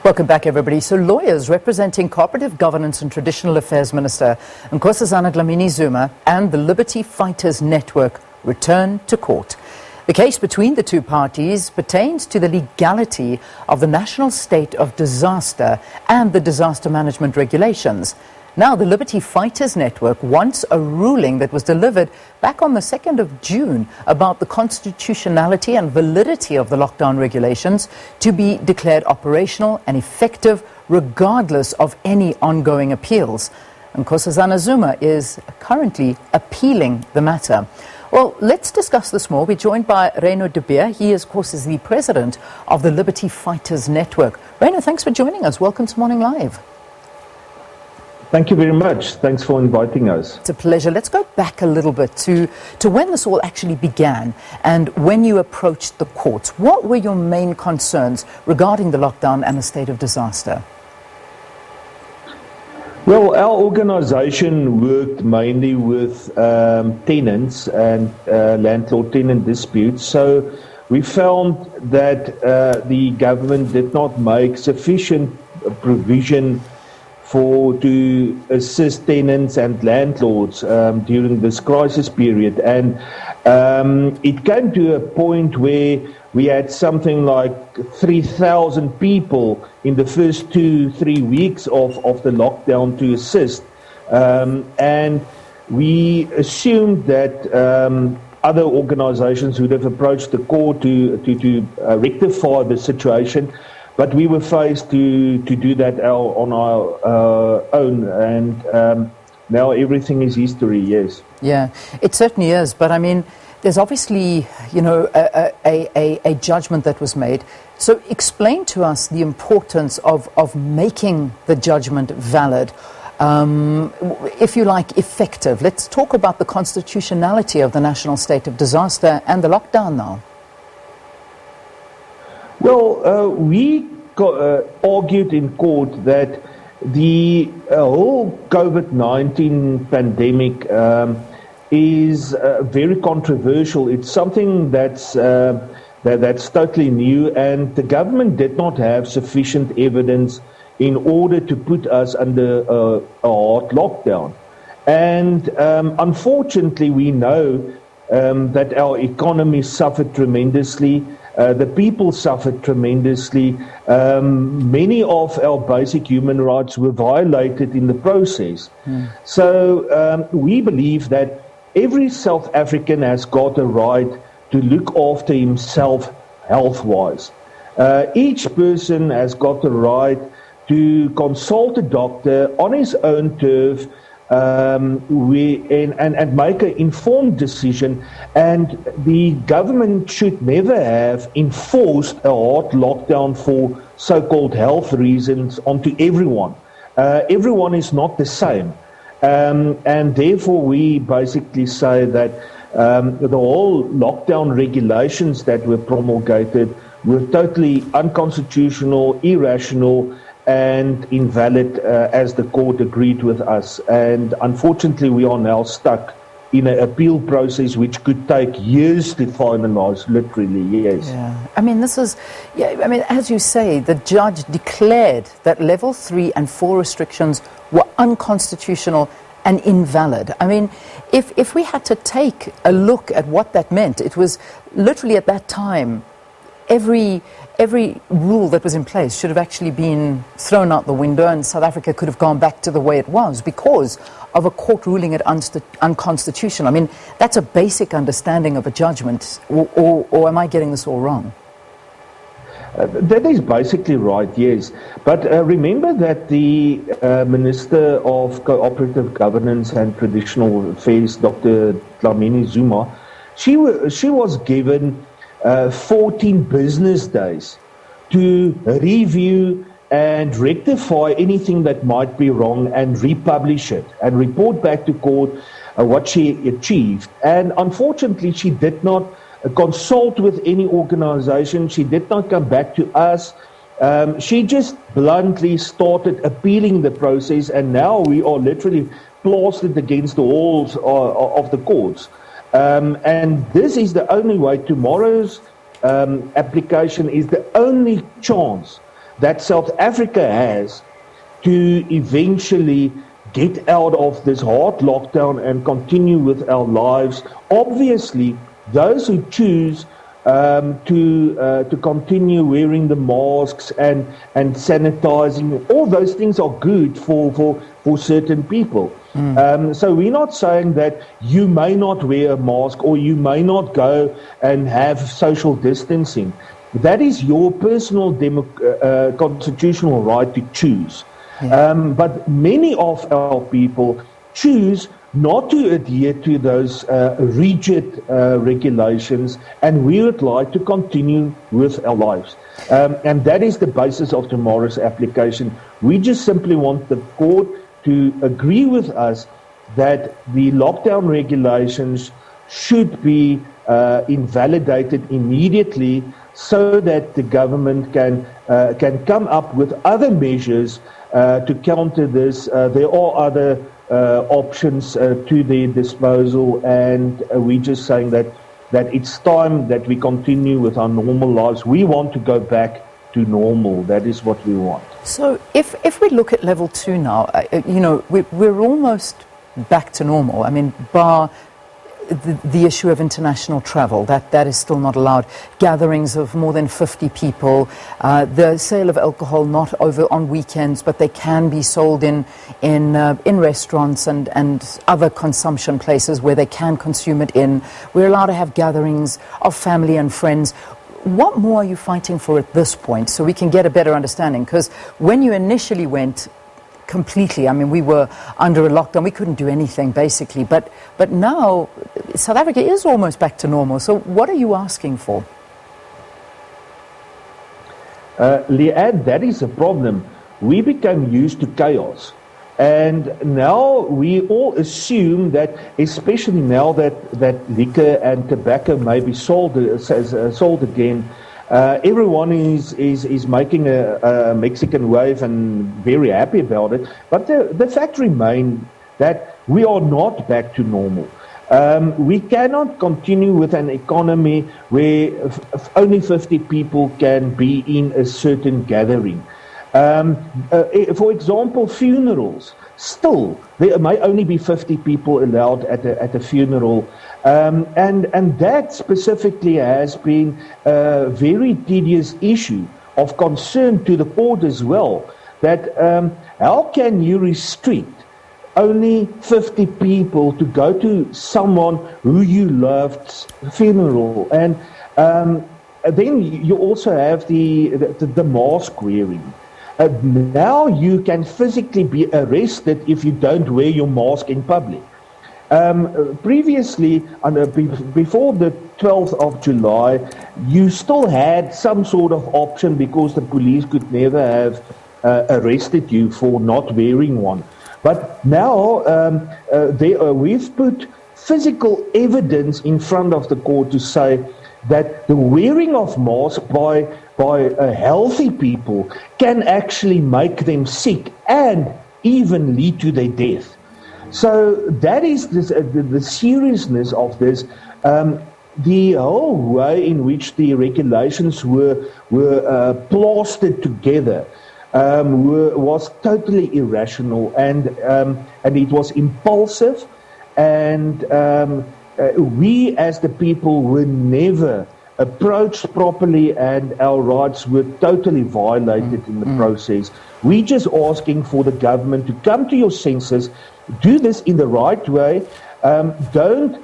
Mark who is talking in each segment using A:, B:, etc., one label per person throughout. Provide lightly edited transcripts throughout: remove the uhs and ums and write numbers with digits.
A: Welcome back, everybody. So lawyers representing Cooperative Governance and Traditional Affairs Minister Nkosazana Dlamini-Zuma and the Liberty Fighters Network return to court. The case between the two parties pertains to the legality of the national state of disaster and the disaster management regulations. Now, the Liberty Fighters Network wants a ruling that was delivered back on the 2nd of June about the constitutionality and validity of the lockdown regulations to be declared operational and effective regardless of any ongoing appeals. Nkosazana-Zuma is currently appealing the matter. Well, let's discuss this more. We're joined by Reyno De Beer. He, of course, is the president of the Liberty Fighters Network. Reyno, thanks for joining us. Welcome to Morning Live.
B: Thank you very much. Thanks for inviting us.
A: It's a pleasure. Let's go back a little bit to when this all actually began and when you approached the courts. What were your main concerns regarding the lockdown and the state of disaster?
B: Well, our organization worked mainly with tenants and landlord-tenant disputes. So we found that the government did not make sufficient provision to assist tenants and landlords during this crisis period. And it came to a point where we had something like 3,000 people in the first 2-3 weeks of the lockdown to assist. And we assumed that other organizations would have approached the court to rectify the situation. But we were faced to do that on our own, and now everything is history, yes.
A: Yeah, it certainly is. But I mean, there's obviously, a judgment that was made. So explain to us the importance of making the judgment valid, if you like, effective. Let's talk about the constitutionality of the national state of disaster and the lockdown now. Well,
B: we argued in court that the whole COVID-19 pandemic is very controversial. It's something that's totally new, and the government did not have sufficient evidence in order to put us under a hard lockdown. And unfortunately, we know that our economy suffered tremendously. The people suffered tremendously. Many of our basic human rights were violated in the process. So we believe that every South African has got a right to look after himself health-wise. Each person has got the right to consult a doctor on his own turf, and make an informed decision, and the government should never have enforced a hard lockdown for so-called health reasons onto everyone. Everyone is not the same, and therefore we basically say that the whole lockdown regulations that were promulgated were totally unconstitutional, irrational, and invalid, as the court agreed with us. And unfortunately, we are now stuck in an appeal process which could take years to finalize, literally, yes.
A: Yeah. I mean, as you say, the judge declared that level 3 and 4 restrictions were unconstitutional and invalid. I mean, if we had to take a look at what that meant, it was literally at that time, every rule that was in place should have actually been thrown out the window, and South Africa could have gone back to the way it was because of a court ruling it unconstitutional. I mean, that's a basic understanding of a judgment, or am I getting this all wrong?
B: That is basically right, yes. But remember that the Minister of Cooperative Governance and Traditional Affairs, Dr. Dlamini-Zuma, she was given 14 business days to review and rectify anything that might be wrong and republish it and report back to court what she achieved. And unfortunately, she did not consult with any organization. She did not come back to us. She just bluntly started appealing the process, and now we are literally plastered against the walls of the courts. And this is the only way. Tomorrow's application is the only chance that South Africa has to eventually get out of this hard lockdown and continue with our lives. Obviously, those who choose to continue wearing the masks and sanitizing, all those things are good for certain people. So we're not saying that you may not wear a mask or you may not go and have social distancing. That is your personal constitutional right to choose. But many of our people choose not to adhere to those rigid regulations, and we would like to continue with our lives. And that is the basis of tomorrow's application. We just simply want the court to agree with us that the lockdown regulations should be invalidated immediately so that the government can come up with other measures to counter this. There are other options to their disposal, and we're just saying that it's time that we continue with our normal lives. We want to go back to normal. That is what we want.
A: So if we look at level 2 now, we're almost back to normal. I mean, bar the issue of international travel, that is still not allowed. Gatherings of more than 50 people, the sale of alcohol not over on weekends, but they can be sold in restaurants and other consumption places where they can consume it in. We're allowed to have gatherings of family and friends. What more are you fighting for at this point so we can get a better understanding? Because when you initially went completely, I mean, we were under a lockdown, we couldn't do anything basically, but now South Africa is almost back to normal. So what are you asking for?
B: Leanne, that is a problem. We became used to chaos, and now we all assume that, especially now that liquor and tobacco may be sold again, everyone is making a Mexican wave and very happy about it. But the fact remains that we are not back to normal. We cannot continue with an economy where only 50 people can be in a certain gathering. For example, funerals. Still, there may only be 50 people allowed at a funeral. And that specifically has been a very tedious issue of concern to the court as well, that how can you restrict only 50 people to go to someone who you loved's funeral? And then you also have the mask wearing. Now you can physically be arrested if you don't wear your mask in public. Previously, before the 12th of July, you still had some sort of option because the police could never have arrested you for not wearing one. But now we've put physical evidence in front of the court to say that the wearing of masks by healthy people can actually make them sick and even lead to their death. So that is the seriousness of this. The whole way in which the regulations were plastered together was totally irrational, and it was impulsive, and we as the people were never approached properly, and our rights were totally violated in the process. We're just asking for the government to come to your senses, do this in the right way. Don't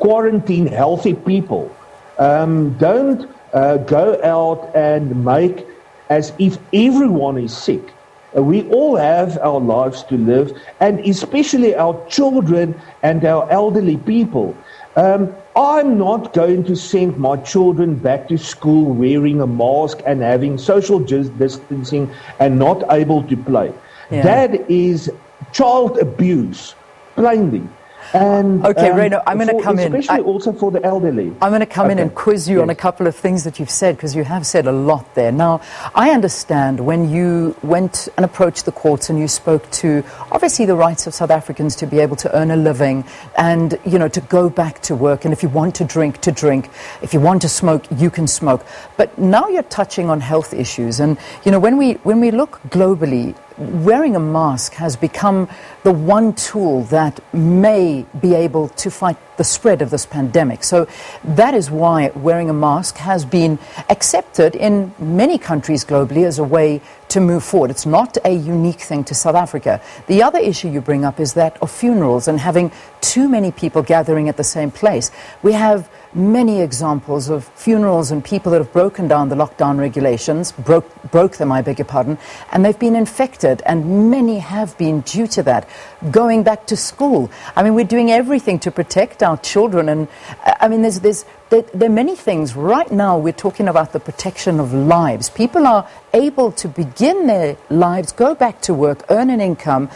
B: quarantine healthy people. Don't go out and make as if everyone is sick. We all have our lives to live, and especially our children and our elderly people. I'm not going to send my children back to school wearing a mask and having social distancing and not able to play. Yeah. That is child abuse, plainly. And
A: Okay, Reyno, I'm going to come in.
B: Especially also for the elderly.
A: I'm going to come in and quiz you on a couple of things that you've said, because you have said a lot there. Now, I understand when you went and approached the courts and you spoke to, obviously, the rights of South Africans to be able to earn a living and, you know, to go back to work. And if you want to drink, to drink. If you want to smoke, you can smoke. But now you're touching on health issues. And, you know, when we look globally, wearing a mask has become the one tool that may be able to fight the spread of this pandemic. So that is why wearing a mask has been accepted in many countries globally as a way to move forward. It's not a unique thing to South Africa. The other issue you bring up is that of funerals and having too many people gathering at the same place. We have many examples of funerals and people that have broken down the lockdown regulations, broke them, I beg your pardon, and they've been infected, and many have been due to that. Going back to school, I mean, we're doing everything to protect our children, and I mean, there are many things. Right now, we're talking about the protection of lives. People are able to begin their lives, go back to work, earn an income.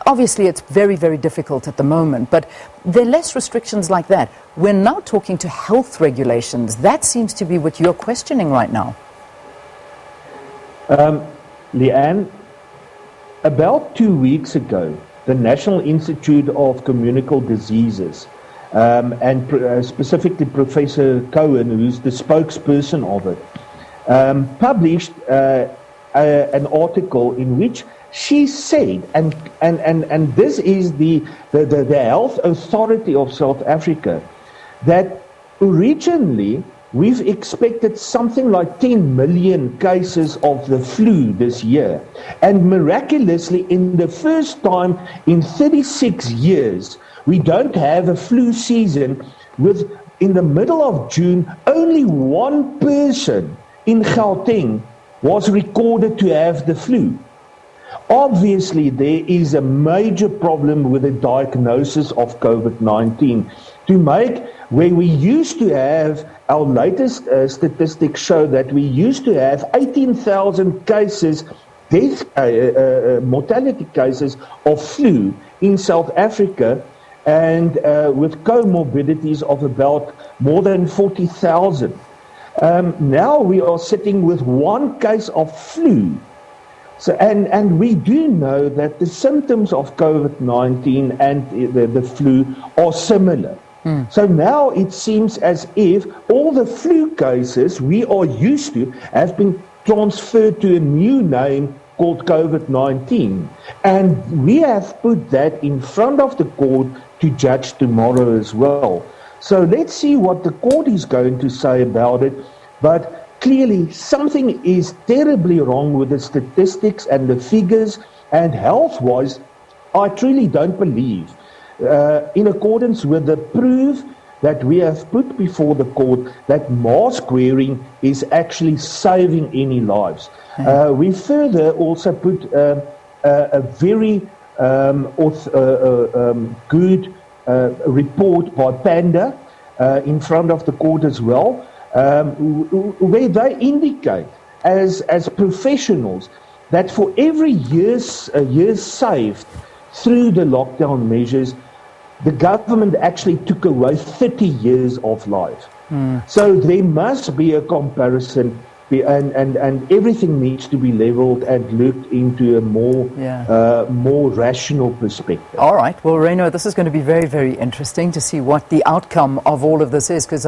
A: Obviously, it's very, very difficult at the moment, but there are less restrictions like that. We're now talking to health regulations. That seems to be what you're questioning right now.
B: Leanne, about 2 weeks ago, the National Institute of Communicable Diseases, and specifically Professor Cohen, who's the spokesperson of it, published an article in which she said, and this is the health authority of South Africa, that originally we've expected something like 10 million cases of the flu this year. And miraculously, in the first time in 36 years, we don't have a flu season with, in the middle of June, only one person in Gauteng was recorded to have the flu. Obviously, there is a major problem with the diagnosis of COVID-19. To make, where we used to have, our latest statistics show that we used to have 18,000 cases, mortality cases of flu in South Africa, and with comorbidities of about more than 40,000. Now we are sitting with one case of flu. So, and we do know that the symptoms of COVID-19 and the flu are similar. So now it seems as if all the flu cases we are used to have been transferred to a new name called COVID-19. And we have put that in front of the court to judge tomorrow as well. So let's see what the court is going to say about it. But clearly, something is terribly wrong with the statistics and the figures, and health-wise, I truly don't believe, in accordance with the proof that we have put before the court, that mask wearing is actually saving any lives. We further also put a very good report by Panda in front of the court as well, where they indicate as professionals that for every year saved through the lockdown measures, the government actually took away 30 years of life. So there must be a comparison, and everything needs to be leveled and looked into a more rational perspective.
A: All right. Well, Reyno, this is going to be very, very interesting to see what the outcome of all of this is, because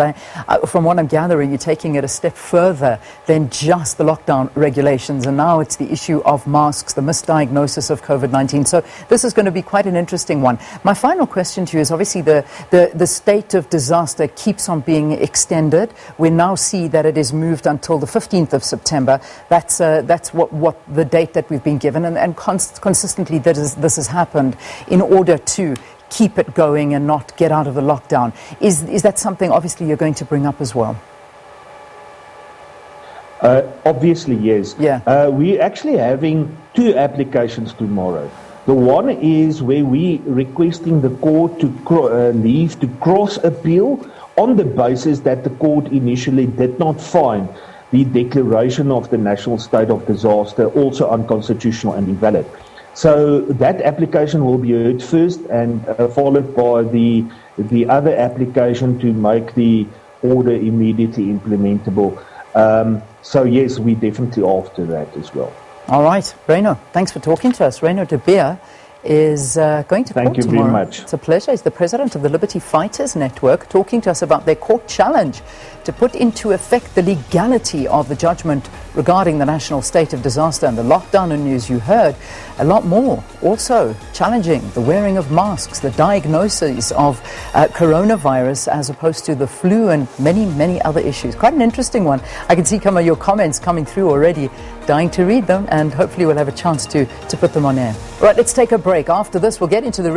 A: from what I'm gathering, you're taking it a step further than just the lockdown regulations, and now it's the issue of masks, the misdiagnosis of COVID-19. So this is going to be quite an interesting one. My final question to you is, obviously the state of disaster keeps on being extended. We now see that it is moved until the 15th of September. That's what the date that we've been given, and consistently this has happened in order to keep it going and not get out of the lockdown. Is that something obviously you're going to bring up as well?
B: Obviously, yes.
A: Yeah.
B: We're actually having two applications tomorrow. The one is where we requesting the court to leave to cross appeal on the basis that the court initially did not find the declaration of the national state of disaster also unconstitutional and invalid. So that application will be heard first, and followed by the other application to make the order immediately implementable. So yes, we definitely after that as well.
A: All right, Reyno, thanks for talking to us. Reyno De Beer is going to court tomorrow.
B: Thank you very much.
A: It's a pleasure. He's the president of the Liberty Fighters Network, talking to us about their court challenge to put into effect the legality of the judgment regarding the national state of disaster and the lockdown. And news you heard, a lot more. Also challenging the wearing of masks, the diagnosis of coronavirus as opposed to the flu, and many, many other issues. Quite an interesting one. I can see some of your comments coming through already. Dying to read them, and hopefully we'll have a chance to put them on air. All right, let's take a break. After this, we'll get into the